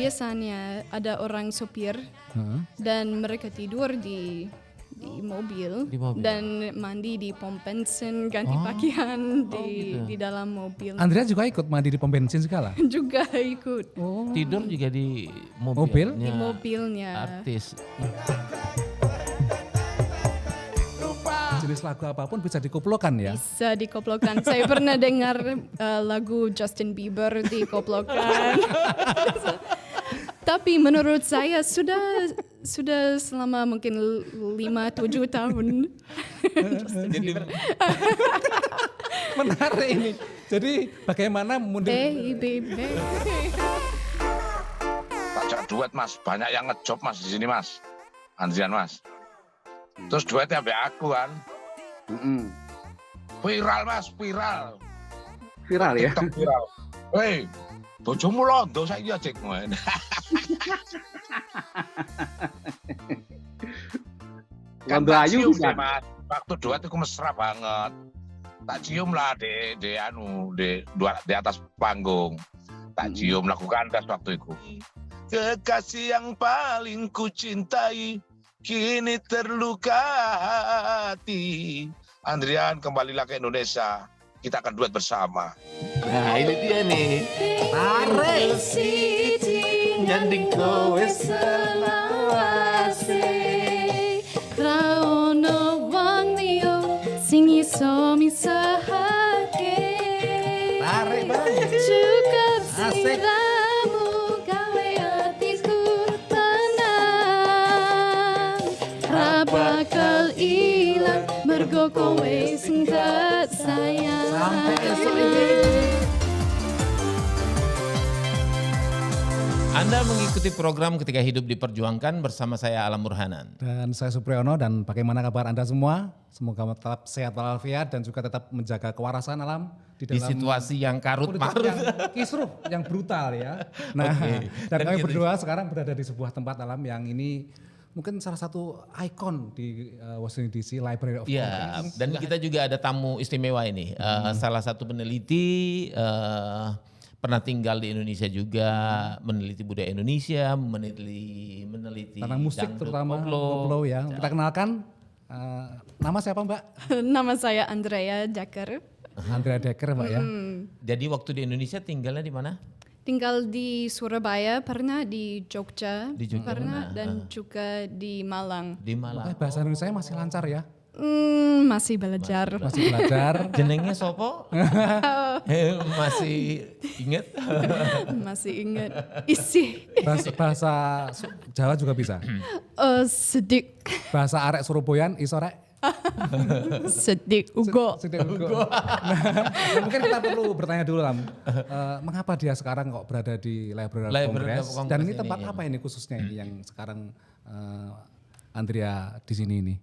biasanya ada orang sopir dan mereka tidur di mobil, dan mandi di pom bensin, ganti pakaian di dalam mobil. Andrea juga ikut mandi di pom bensin segala? Juga ikut Tidur juga di Mobil? di mobilnya. artis. Jenis lagu apapun bisa dikuplokan ya? Bisa dikoplokan. Saya pernah dengar lagu Justin Bieber dikoplokan. Tapi menurut saya sudah selama mungkin 5-7 tahun. Menarik ini. Jadi bagaimana Baby. Tak duet Mas, banyak yang ngejob Mas di sini Mas. Andrian Mas. Terus duetnya sampai aku kan. Viral Mas, viral. Viral ya? TikTok viral. Hei, bojomu londo saiki ya cek. Londo ayu cium juga. deh, Mas. Waktu duet itu mesra banget. Tak cium lah di atas panggung. Tak cium lagu kandas waktu itu. Kekasih yang paling ku cintai kini terluka hati. Andrian, kembalilah ke Indonesia. Kita akan duet bersama. Nah ini dia nih. Tarik. Nyanding kowe selawase Raono wong liya sing iso misahake. tarik banget? Cukup Asik. sliramu gawe atiku tenang. Ra bakal ilang mergo kowe sing tak sayang. Sampai esok ini. Anda mengikuti program Ketika Hidup Diperjuangkan bersama saya Alam Burhanan. Dan saya Supriyono, dan bagaimana kabar Anda semua? Semoga tetap sehat walafiat dan juga tetap menjaga kewarasan alam Di situasi yang karut politik marut. yang kisruh, yang brutal ya. Nah, Oke. dan kami kita- berdua sekarang berada di sebuah tempat alam yang ini mungkin salah satu ikon di Washington DC, Library of Ya, Congress. dan kita juga ada tamu istimewa ini. Salah satu peneliti, pernah tinggal di Indonesia juga, meneliti budaya Indonesia, meneliti Tentang musik dangdut, terutama koplo. koplo ya. Kita kenalkan, nama siapa Mbak? Nama saya Andrea Decker. Andrea Decker Mbak ya. Jadi waktu di Indonesia tinggalnya di mana? Tinggal di Surabaya, pernah di Jogja, Di Jogja pernah, pernah, dan juga di Malang. Di Malang. Makanya bahasa Indonesia masih lancar ya. Masih belajar. Masih belajar. Jenengnya sopo? Masih inget? Masih ingat isi. Bahasa Jawa juga bisa. Sedik, Bahasa arek Surabayaan iso rek. sedik, ugo. Sudah Ugo. Nah, mungkin kita perlu bertanya dulu Lam. Mengapa dia sekarang kok berada di Library of Library of Congress? Congress Dan ini ini, tempat ya. apa ini khususnya ini yang sekarang Andrea di sini ini?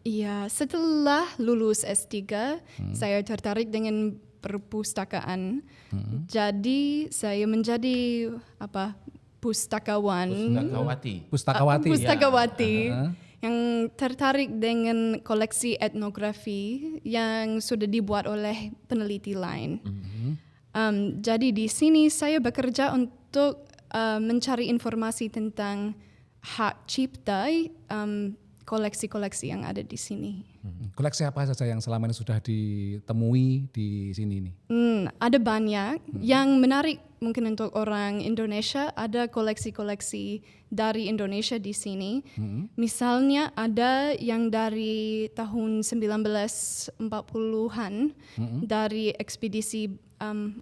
Iya, setelah lulus S3, saya tertarik dengan perpustakaan. Jadi saya menjadi pustakawan. Pustakawati. Pustakawati. Pustakawati yang tertarik dengan koleksi etnografi yang sudah dibuat oleh peneliti lain. Jadi di sini saya bekerja untuk mencari informasi tentang hak cipta koleksi-koleksi yang ada di sini. Koleksi apa saja yang selama ini sudah ditemui di sini ini? Ada banyak yang menarik mungkin untuk orang Indonesia. Ada koleksi-koleksi dari Indonesia di sini. Misalnya ada yang dari tahun 1940-an dari ekspedisi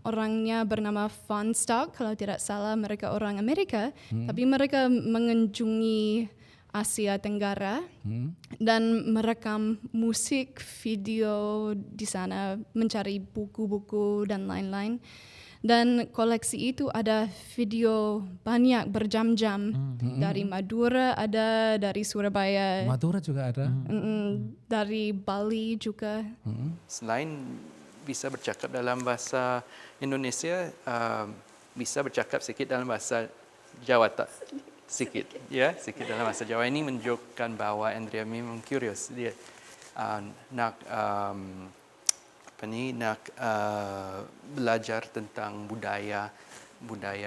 orangnya bernama Van Stark, kalau tidak salah mereka orang Amerika, tapi mereka mengunjungi Asia Tenggara dan merekam musik, video di sana, mencari buku-buku dan lain-lain. Dan koleksi itu ada video banyak berjam-jam dari Madura, ada dari Surabaya, Madura juga ada. dari Bali juga. Selain bisa bercakap dalam bahasa Indonesia, bisa bercakap sikit dalam bahasa Jawa tak? Sikit, ya, sikit dalam bahasa Jawa. Ini menunjukkan bahwa Andrea memang curious. Dia nak belajar tentang budaya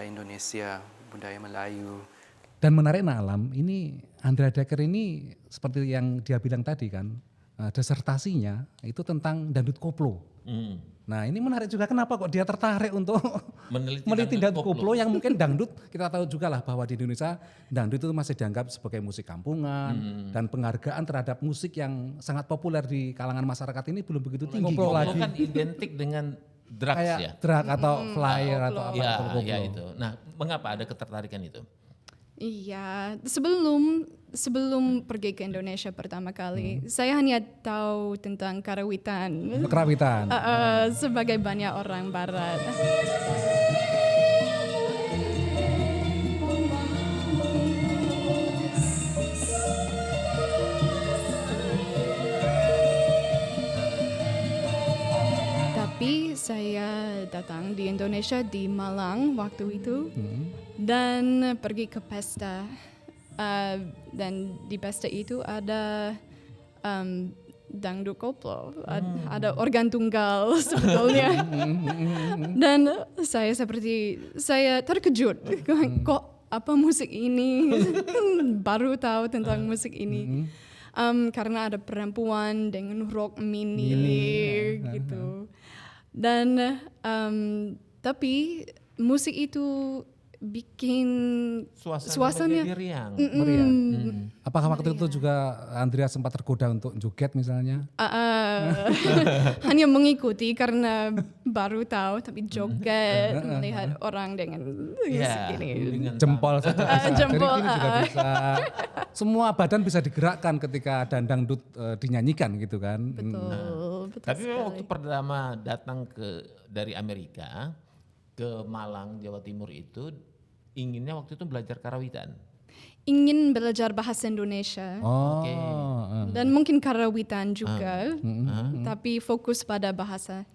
Indonesia, budaya Melayu. Dan menarik Alam, ini Andrea Decker ini seperti yang dia bilang tadi kan, disertasinya itu tentang dangdut koplo. Nah ini menarik juga, kenapa kok dia tertarik untuk meneliti dangdut koplo yang mungkin dangdut, kita tahu juga lah bahwa di Indonesia dangdut itu masih dianggap sebagai musik kampungan dan penghargaan terhadap musik yang sangat populer di kalangan masyarakat ini belum begitu tinggi. Koplo Lagi kan identik dengan drugs kayak ya. drag atau flyer atau apa. Ya, koplo. ya itu. Nah, mengapa ada ketertarikan itu? Iya, sebelum pergi ke Indonesia pertama kali, saya hanya tahu tentang karawitan Kerawitan. sebagai banyak orang Barat. Tapi saya datang di Indonesia, di Malang waktu itu, dan pergi ke pesta. Dan di pesta itu ada dangdut koplo, ada organ tunggal sebetulnya. Dan saya terkejut, kok apa musik ini? Baru tahu tentang musik ini. Karena ada perempuan dengan rok mini gitu. Dan tapi musik itu bikin suasana menjadi riang. Meriah. Apakah waktu itu juga Andrea sempat tergoda untuk joget misalnya? hanya mengikuti karena baru tahu, tapi joget melihat orang dengan segini. dengan Jempol saja bisa. Jempol, Jadi ini juga bisa. Semua badan bisa digerakkan ketika dangdut dinyanyikan gitu kan. Betul Tapi memang sekali. waktu pertama datang dari Amerika ke Malang, Jawa Timur itu inginnya waktu itu belajar karawitan. Ingin belajar bahasa Indonesia Oh. dan mungkin karawitan juga, tapi fokus pada bahasa.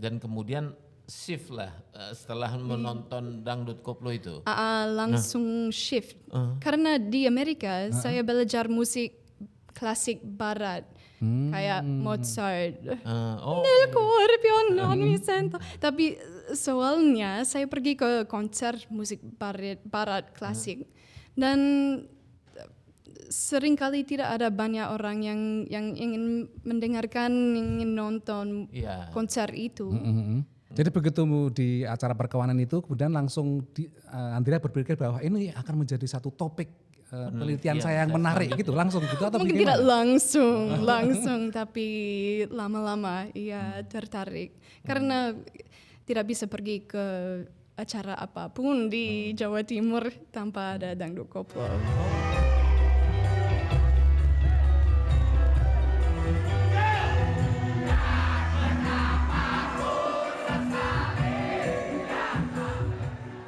Dan kemudian shift lah setelah menonton dangdut koplo itu. Langsung shift. Karena di Amerika saya belajar musik klasik Barat, kayak Mozart. Nel cuore più non mi sento. Tapi soalnya saya pergi ke konser musik Barat klasik dan seringkali tidak ada banyak orang yang ingin mendengarkan, ingin nonton konser itu. Jadi begitu di acara perkawanan itu kemudian langsung Andrea berpikir bahwa ini akan menjadi satu topik penelitian saya yang menarik gitu, langsung gitu atau Mungkin bagaimana? tidak langsung tapi lama-lama ia tertarik karena tidak bisa pergi ke acara apapun di Jawa Timur tanpa ada dangdut koplo.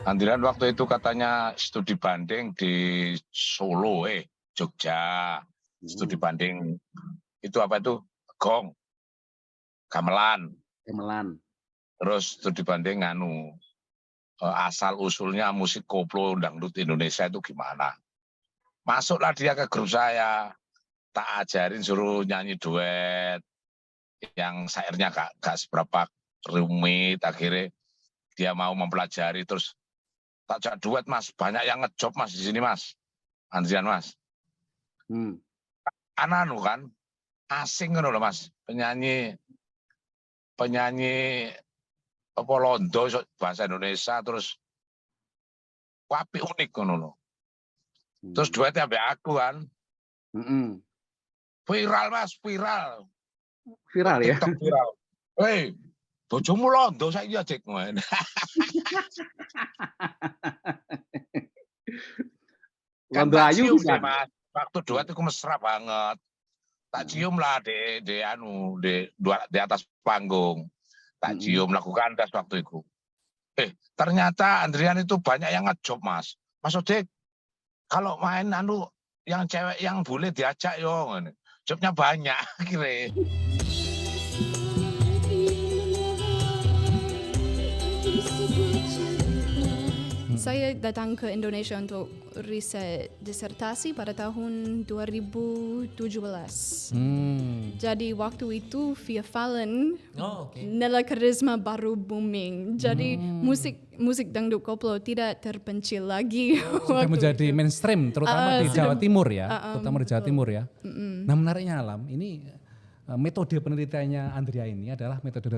Andrian waktu itu katanya studi banding di Solo, Jogja. Studi banding itu apa itu? Gong, gamelan. Terus studi banding asal usulnya musik koplo dangdut Indonesia itu gimana. Masuklah dia ke grup saya, tak ajarin suruh nyanyi duet yang syairnya gak seberapa rumit. Akhirnya dia mau mempelajari, terus tak jak duet mas, banyak yang ngejob mas di sini mas, Andrian mas. Ananu kan asing kan loh mas, penyanyi apa londo bahasa Indonesia terus wapi unik kan loh. Terus duetnya ambek aku kan. Viral mas, viral. Viral ya? TikTok viral. Hei, bojomu londo saiki ya cek ngono. Londo ayu Cium deh, bukan? mas. Waktu duet itu mesra banget. Tak cium lah di atas panggung. Tak cium lakukan tes waktu itu. Ternyata Andrian itu banyak yang ngejob mas. Mas Odik, kalau main yang cewek yang boleh diajak yo, jobnya banyak kira. Saya datang ke Indonesia untuk riset disertasi pada tahun 2017. Jadi waktu itu Via Valen, Oh, oke. Nela Karisma baru booming. Jadi musik dangdut koplo tidak terpencil lagi. Sudah menjadi mainstream terutama di Jawa Timur ya, terutama di Jawa Timur ya. Nah, menariknya Alam, ini metode penelitiannya Andrea ini adalah metode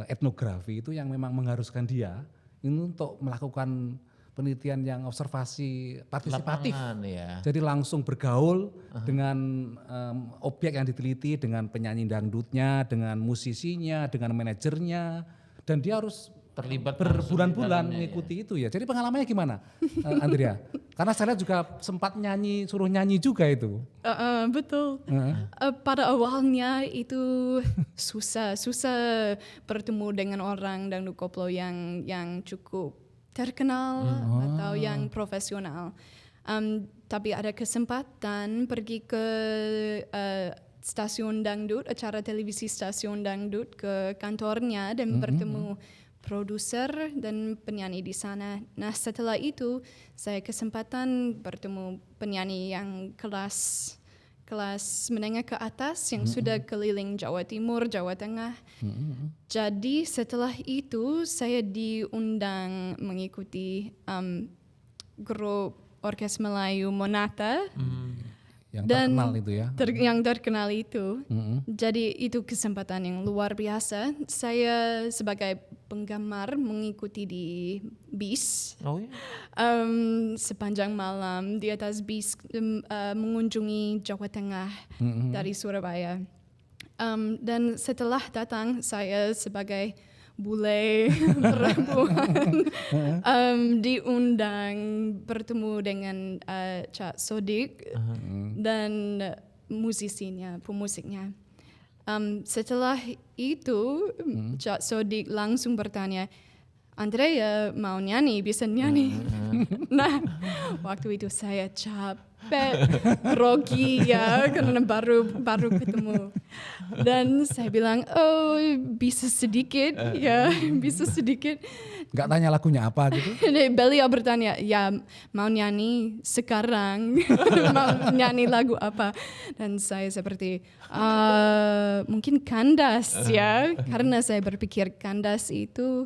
etnografi itu yang memang mengharuskan dia ini untuk melakukan penelitian yang observasi partisipatif. Lapangan, ya. Jadi langsung bergaul dengan objek yang diteliti, dengan penyanyi dangdutnya, dengan musisinya, dengan manajernya, dan dia harus Terlibat berbulan-bulan mengikuti itu ya. Jadi pengalamannya gimana, Andrea? Karena saya lihat juga sempat suruh nyanyi juga itu. Betul. Pada awalnya itu susah bertemu dengan orang dangdut koplo yang cukup terkenal atau yang profesional. Tapi ada kesempatan pergi ke stasiun dangdut, acara televisi stasiun dangdut ke kantornya dan bertemu produser dan penyanyi di sana. Nah, setelah itu saya kesempatan bertemu penyanyi yang kelas menengah ke atas yang sudah keliling Jawa Timur, Jawa Tengah. Jadi setelah itu saya diundang mengikuti grup Orkes Melayu Monata. Yang Dan terkenal itu ya. yang terkenal itu. Jadi itu kesempatan yang luar biasa. Saya sebagai penggemar mengikuti di bis. Oh ya. Sepanjang malam di atas bis mengunjungi Jawa Tengah dari Surabaya. Dan setelah datang saya sebagai bule perempuan diundang bertemu dengan Cak Sodik dan pemusiknya. Setelah itu Cak Sodik langsung bertanya, Andrea mau nyanyi, bisa nyanyi. Nah, waktu itu saya capek, grogi ya, karena baru ketemu. Dan saya bilang, oh bisa sedikit, ya bisa sedikit. Nggak tanya lagunya apa gitu? Beliau bertanya, ya mau nyanyi sekarang, mau nyanyi lagu apa? Dan saya seperti, mungkin kandas ya, karena saya berpikir kandas itu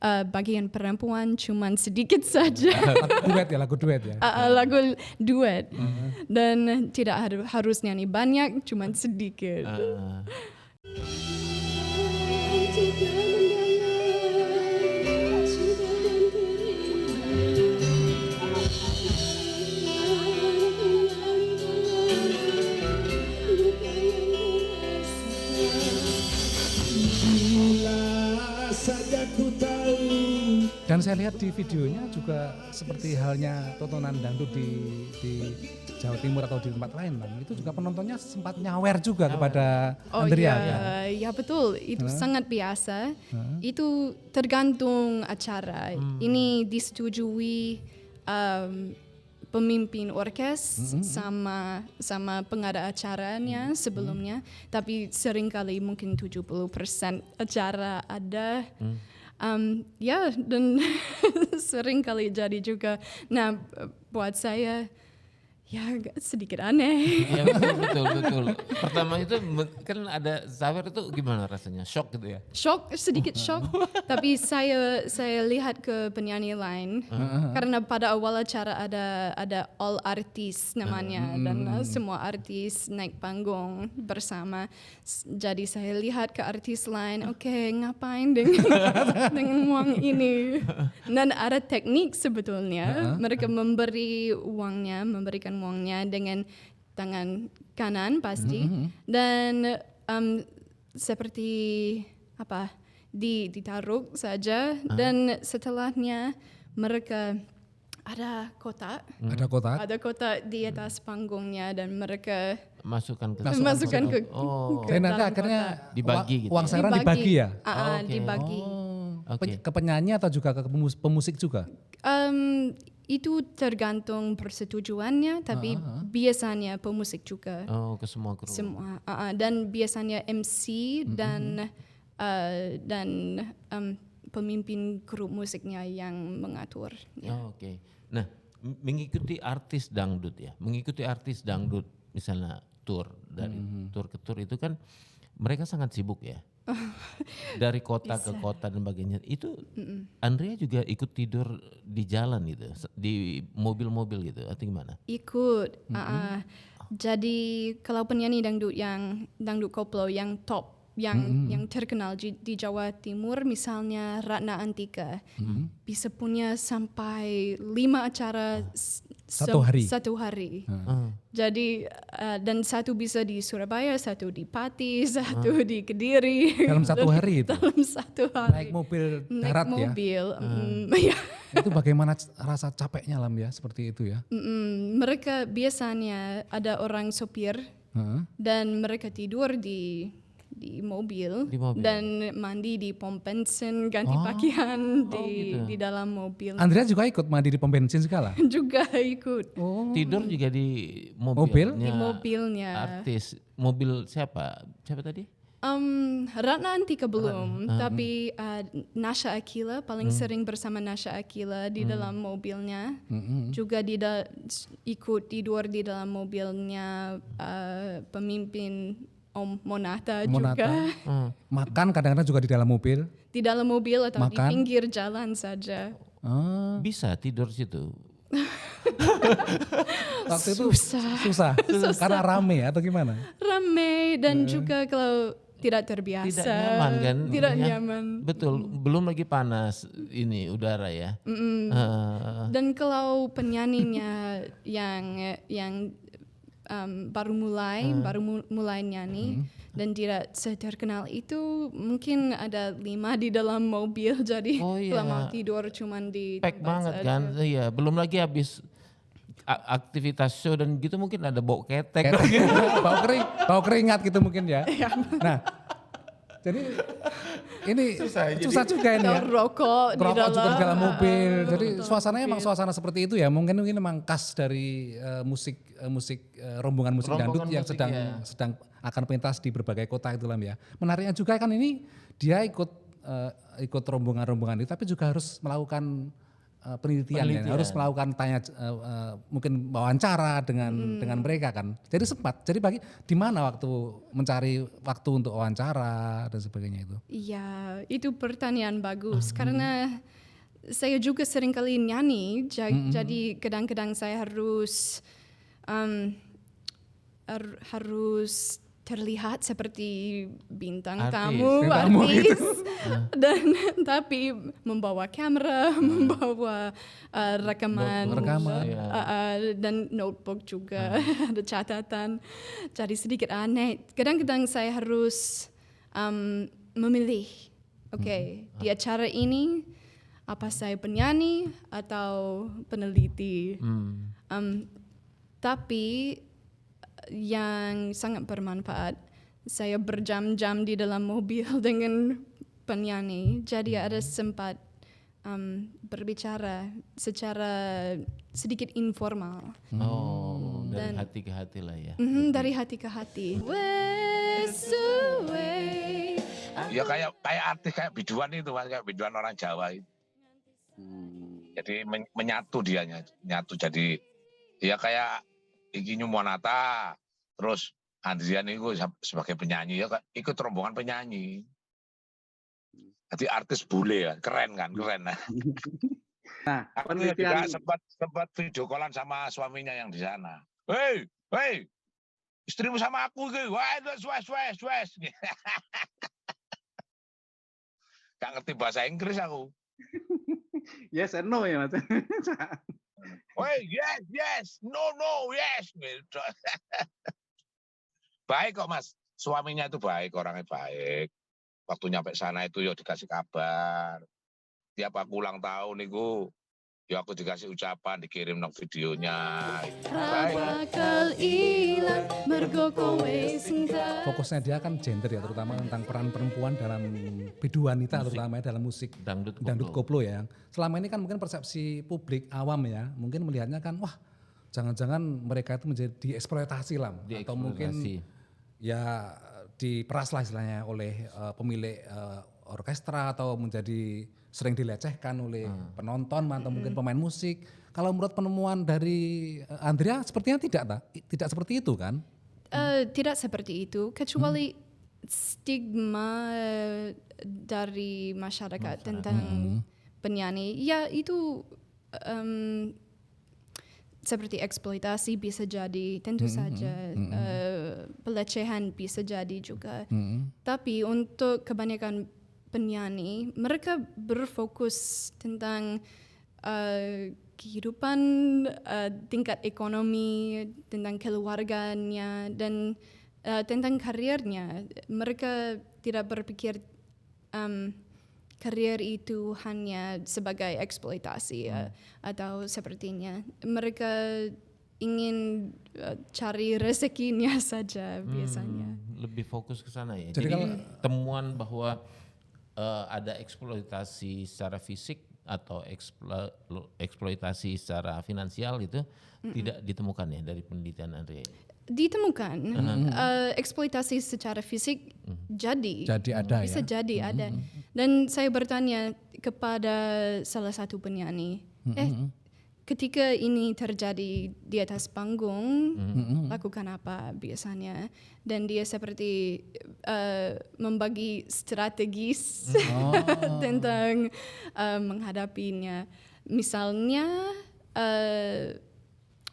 bagian perempuan cuman sedikit saja. Lagu duet ya. Lagu duet. Dan tidak harus nyanyi banyak, cuman sedikit. Dan saya lihat di videonya juga seperti halnya tontonan dangdut di Jawa Timur atau di tempat lain, itu juga penontonnya sempat nyawer juga kepada Andrea. Ya betul, itu sangat biasa. Itu tergantung acara. Ini disetujui pemimpin orkes sama pengada acaranya sebelumnya, tapi seringkali mungkin 70% acara ada. Ya, dan sering kali jadi juga. Nah, buat saya ya agak sedikit aneh. Ya, betul. Pertama itu kan ada sawer itu gimana rasanya? Shock gitu ya? Sedikit shock. Tapi saya lihat ke penyanyi lain karena pada awal acara ada all artis namanya dan semua artis naik panggung bersama. Jadi saya lihat ke artis lain, oke, ngapain dengan uang ini? Dan ada teknik sebetulnya. Mereka memberikan uangnya dengan tangan kanan pasti dan seperti ditaruh saja dan setelahnya mereka ada kotak di atas panggungnya dan mereka masukkan ke dan nanti dalam akhirnya kotak. dibagi gitu. uang sayuran dibagi ya? Dibagi. Ke penyanyi atau juga ke pemusik juga? Itu tergantung persetujuannya, tapi biasanya pemusik juga. Oh, ke semua kru. Dan biasanya MC dan pemimpin grup musiknya yang mengatur. Ya. Oh, oke. Nah, mengikuti artis dangdut ya, mengikuti artis dangdut misalnya tour dari tour ke tour itu kan mereka sangat sibuk ya. Dari kota ke kota dan sebagainya. Itu Andrea juga ikut tidur di jalan gitu, di mobil-mobil gitu atau gimana? Ikut. Jadi kalau penyanyi dangdut koplo yang top, yang terkenal di Jawa Timur, misalnya Ratna Antika, bisa punya sampai 5 acara satu hari. Jadi dan satu bisa di Surabaya, satu di Pati, satu di Kediri. Dalam satu hari itu? Dalam satu hari. Naik mobil darat Naik ya? mobil. Ya. Itu bagaimana rasa capeknya Lam ya seperti itu ya? Mereka biasanya ada orang sopir dan mereka tidur di mobil, dan mandi di pom bensin, ganti pakaian di dalam mobil. Andrea juga ikut mandi di pom bensin segala? Juga ikut. Tidur juga di Mobil? Di mobilnya. Artis, mobil siapa? Siapa tadi? Ratna Antika belum, tapi Nasha Akila paling sering bersama Nasha Akila di dalam mobilnya. Juga ikut tidur di dalam mobilnya pemimpin Om Monata juga. Makan kadang-kadang juga di dalam mobil? Di dalam mobil atau di Makan? pinggir jalan saja. Bisa tidur situ. Waktu itu susah. Karena rame atau gimana? Rame dan juga kalau tidak terbiasa. Tidak nyaman kan? Tidak Ya, nyaman. Betul, belum lagi panas ini udara ya. Dan kalau penyanyinya yang baru mulai nyanyi dan tidak seterkenal itu, mungkin ada 5 di dalam mobil, jadi kalau mau tidur cuman di Pack tempat banget saja. kan, iya. Belum lagi habis aktivitas show dan gitu mungkin ada bau ketek. bau keringat gitu mungkin ya. Nah, jadi ini susah juga ini ya. Atau rokok di Rokok juga di dalam mobil. Jadi dalam suasananya emang mobil. suasana seperti itu ya. Mungkin memang khas dari rombongan musik dangdut yang musik, sedang akan pentas di berbagai kota itu Lam ya. Menariknya juga kan ini dia ikut rombongan-rombongan itu, tapi juga harus melakukan penelitian. Ya. Harus melakukan mungkin wawancara dengan mereka kan. Jadi di mana waktu mencari waktu untuk wawancara dan sebagainya itu? Iya, itu pertanyaan bagus karena saya juga sering kali nyanyi, jadi kadang-kadang saya harus terlihat seperti bintang tamu, artis, dan tapi membawa kamera, membawa rekaman, dan notebook juga, ada catatan, jadi sedikit aneh. Kadang-kadang saya harus memilih, di acara ini apa saya penyanyi atau peneliti, tapi yang sangat bermanfaat, saya berjam-jam di dalam mobil dengan penyanyi, jadi ada sempat berbicara secara sedikit informal. Dari hati ke hati lah ya. Dari hati ke hati. Ya kayak artis kayak biduan itu, Mas, kayak biduan orang Jawa itu. Jadi menyatu dianya, nyatu jadi ya kayak Iki Monata, terus Andrian itu sebagai penyanyi ya ikut rombongan penyanyi. Jadi artis bule ya, keren kan, keren. Nah, Aku juga sempat video callan sama suaminya yang di sana. Hei, istrimu sama aku gitu. Wah, wes. Gak ngerti bahasa Inggris aku. Yes and no ya Mas. Woi, yes, no, yes. Gitu. Baik kok Mas, suaminya itu baik, orangnya baik. Waktu nyampe sana itu ya dikasih kabar. Tiap aku ulang tahun itu, ya aku dikasih ucapan, dikirim nang videonya. Fokusnya dia kan gender ya, terutama tentang peran perempuan dalam biduanita, terutama dalam musik dangdut koplo ya. Selama ini kan mungkin persepsi publik awam ya, mungkin melihatnya kan wah jangan-jangan mereka itu menjadi dieksploitasi lah, atau mungkin ya diperas lah istilahnya oleh pemilik orkestra atau menjadi sering dilecehkan oleh penonton atau mungkin pemain musik. Kalau menurut penemuan dari Andrea sepertinya tidak seperti itu kan? Tidak seperti itu, kecuali stigma dari masyarakat tentang penyanyi. Ya itu seperti eksploitasi bisa jadi, tentu saja pelecehan bisa jadi juga. Tapi untuk kebanyakan penyanyi, mereka berfokus tentang kehidupan, tingkat ekonomi, tentang keluarganya, dan tentang karirnya. Mereka tidak berpikir karir itu hanya sebagai eksploitasi atau sepertinya. Mereka ingin cari rezekinya saja biasanya. Lebih fokus ke sana ya. Jadi Jadi temuan bahwa ada eksploitasi secara fisik atau eksploitasi secara finansial itu tidak ditemukan ya dari penelitian Andrea ini? Ditemukan eksploitasi secara fisik jadi ada bisa ya. jadi ada. Dan saya bertanya kepada salah satu penyanyi, ketika ini terjadi di atas panggung, lakukan apa biasanya? Dan dia seperti membagi strategis tentang menghadapinya. Misalnya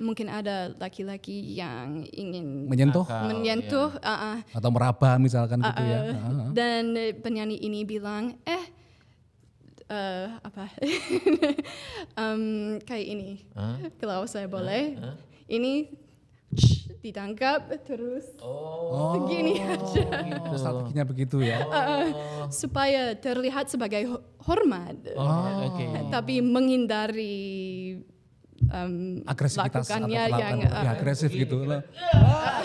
mungkin ada laki-laki yang ingin Menyentuh atau meraba misalkan gitu ya. dan penyanyi ini bilang, apa? Kayak ini. Kalau saya boleh, ini ditangkap terus segini aja. Strateginya begitu ya. Supaya terlihat sebagai hormat. Tapi menghindari Agresivitas atau lakukannya yang agresif gitu loh.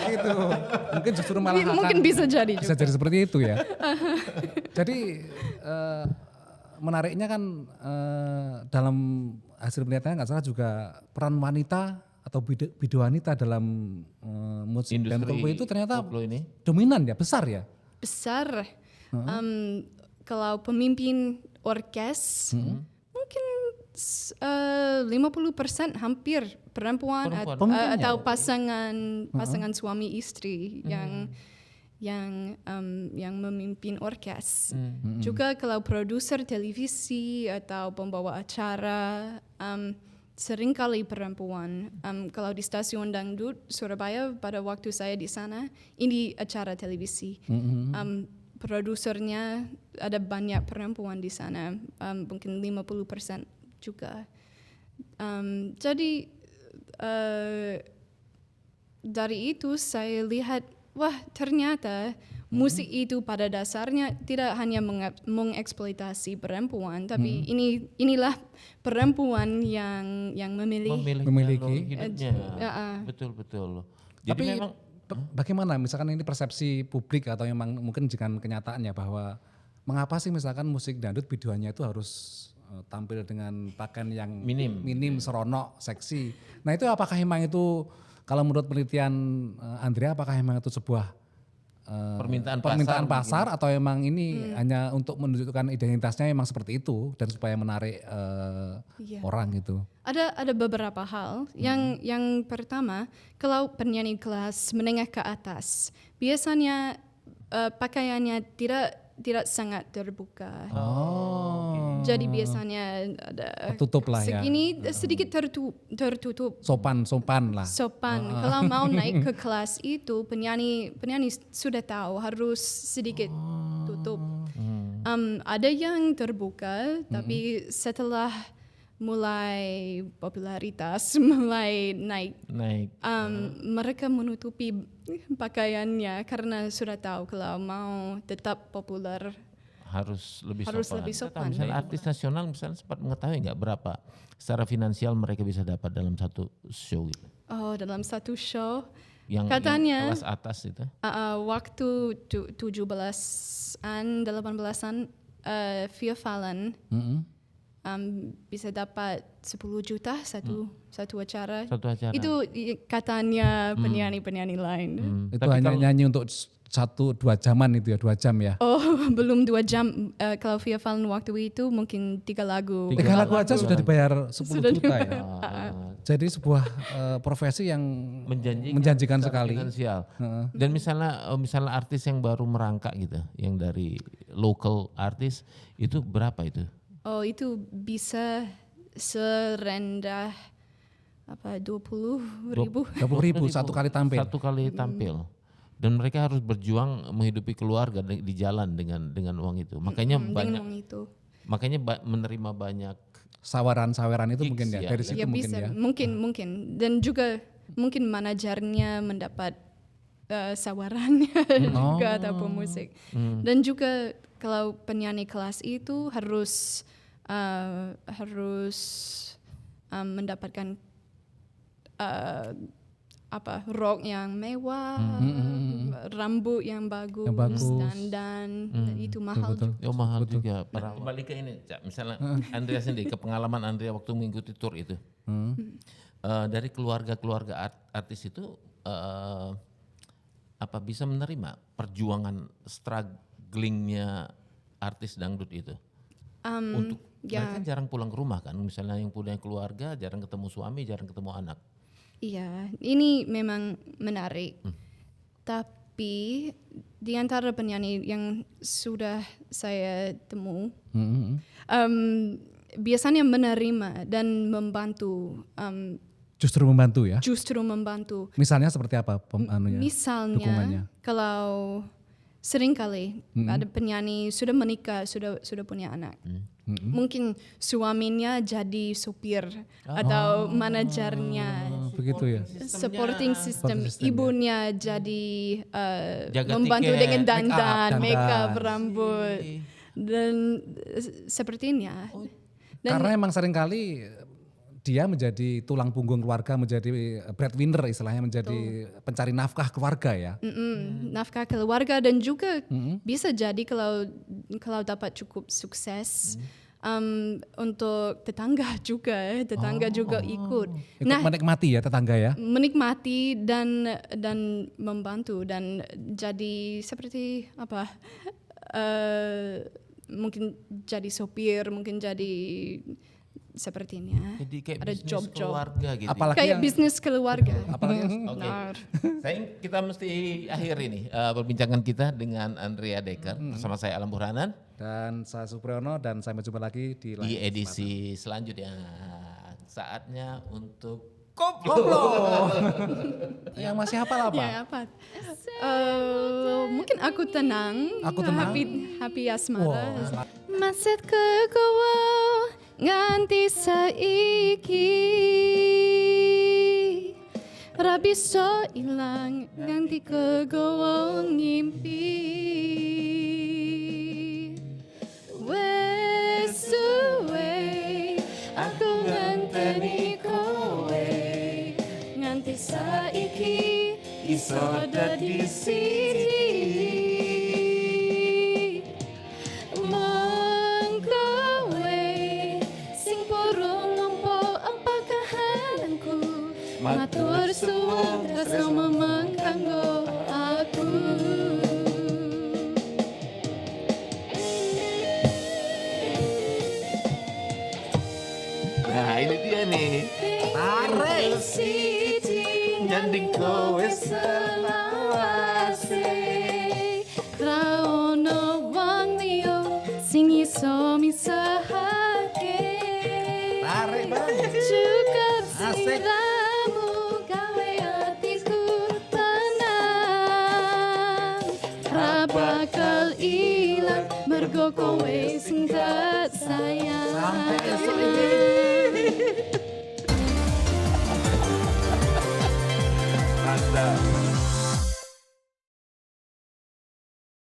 Gitu. Mungkin justru malah mungkin bisa jadi juga. bisa jadi seperti itu ya. Jadi menariknya kan dalam hasil penelitian nggak salah juga peran wanita atau bidu wanita dalam musik dan koplo itu ternyata dominan ya, besar ya. Besar. Kalau pemimpin orkes mungkin 50% hampir perempuan atau pasangan suami istri yang memimpin orkes. Juga kalau produser televisi atau pembawa acara seringkali perempuan. Kalau di stasiun dangdut Surabaya pada waktu saya di sana, ini acara televisi. Produsernya ada banyak perempuan di sana, mungkin 50% juga. Jadi dari itu saya lihat, wah ternyata musik itu pada dasarnya tidak hanya mengeksploitasi perempuan, tapi inilah perempuan yang memiliki hidupnya. Betul. Jadi tapi memang bagaimana misalkan ini persepsi publik atau memang mungkin dengan kenyataannya bahwa mengapa sih misalkan musik dangdut videonya itu harus tampil dengan pakaian yang minim, seronok, seksi. Nah itu apakah memang itu kalau menurut penelitian Andrea apakah memang itu sebuah permintaan pasar atau memang ini hanya untuk menunjukkan identitasnya memang seperti itu dan supaya menarik orang gitu? Ada beberapa hal. Yang pertama, kalau penyanyi kelas menengah ke atas, biasanya pakaiannya tidak sangat terbuka. Jadi biasanya ada tertutup lah segini, sedikit tertutup. Sopan lah. Kalau mau naik ke kelas itu penyanyi sudah tahu harus sedikit tutup. Ada yang terbuka, tapi setelah mulai popularitas mulai naik. Mereka menutupi pakaiannya karena sudah tahu kalau mau tetap populer harus lebih sopan. Misalnya artis nasional misalnya sempat mengetahui nggak berapa secara finansial mereka bisa dapat dalam satu show gitu? Dalam satu show yang katanya kelas atas itu? Waktu 17-an, 18-an Via Valen bisa dapat 10 juta satu acara. Satu acara. Itu katanya penyanyi lain. Itu hanya nyanyi untuk 1-2 jaman itu ya, 2 jam ya. Oh, belum 2 jam. Kalau Via Valen waktu itu mungkin 3 lagu. 3 lagu aja sudah dibayar 10 Sudah juta ya. Ah, Jadi sebuah profesi yang menjanjikan sekali. finansial. Dan misalnya artis yang baru merangkak gitu, yang dari local artis itu berapa itu? Oh, itu bisa serendah 20.000. 20.000 satu kali tampil. Satu kali tampil. Dan mereka harus berjuang menghidupi keluarga di jalan dengan uang itu. Makanya banyak, Dengan itu. makanya menerima banyak. Sawaran-sawaran itu mungkin ya, ya, dari situ Ya mungkin bisa, ya. mungkin. Dan juga mungkin manajernya mendapat sawarannya juga atau pemusik. Dan juga kalau penyanyi kelas itu harus mendapatkan rok yang mewah, rambut yang bagus, dandan, itu mahal. Oh mahal juga. Kembali ke ini, Cak. Misalnya Andrea sendiri, ke pengalaman Andrea waktu mengikuti tour itu. Dari keluarga-keluarga artis itu apa bisa menerima perjuangan strugglingnya artis dangdut itu? Untuk mereka jarang pulang ke rumah kan, misalnya yang punya keluarga jarang ketemu suami, jarang ketemu anak. Iya, ini memang menarik. Tapi di antara penyanyi yang sudah saya temu, biasanya menerima dan membantu. Justru membantu ya. Justru membantu. Misalnya seperti apa dukungannya? Misalnya, kalau seringkali ada penyanyi sudah menikah, sudah punya anak. Mungkin suaminya jadi supir atau manajernya. Begitu ya. Supporting system, Supporting system, ibunya jadi Jaga membantu tiket, dengan dandan, dandan. make up, rambut, dan sepertinya. Dan Karena emang seringkali dia menjadi tulang punggung keluarga, menjadi breadwinner istilahnya, menjadi pencari nafkah keluarga ya. nafkah keluarga dan juga bisa jadi kalau dapat cukup sukses untuk tetangga juga, juga ikut. Ikut menikmati ya tetangga ya. Menikmati dan membantu dan jadi seperti apa? Mungkin jadi sopir, mungkin jadi sepertinya. Jadi kayak ada bisnis job-job. keluarga gitu. Apalagi Kayak yang bisnis keluarga. apalagi Oke. Benar. Kita mesti akhir ini perbincangan kita dengan Andrea Decker bersama saya Alam Burhanan dan saya Supriyono dan saya berjumpa lagi di di lain edisi selanjutnya. Saatnya untuk koplo. yang masih hafal apa? Ya apa? Mungkin aku tenang. Aku tenang? Happy asmara. Wow. Maset kegowo nganti saiki. Ra bisa ilang nganti kegowo ngimpi. Wes suwe aku ngenteni kowe nganti saiki iso dadi siji. Mong kowe sing purung nampa apa kahananku, matur suwun tresno memeng kanggo aku. Nah ini dia nih. Tarik Nyanding kowe selawase ra ono wong liya sing iso misahake. Tarik banget. Cukup Asik. siramu gawe atiku tenang. Ra bakal ilang mergo kowe sing tak sayang. Sampai esok ini. Mantap.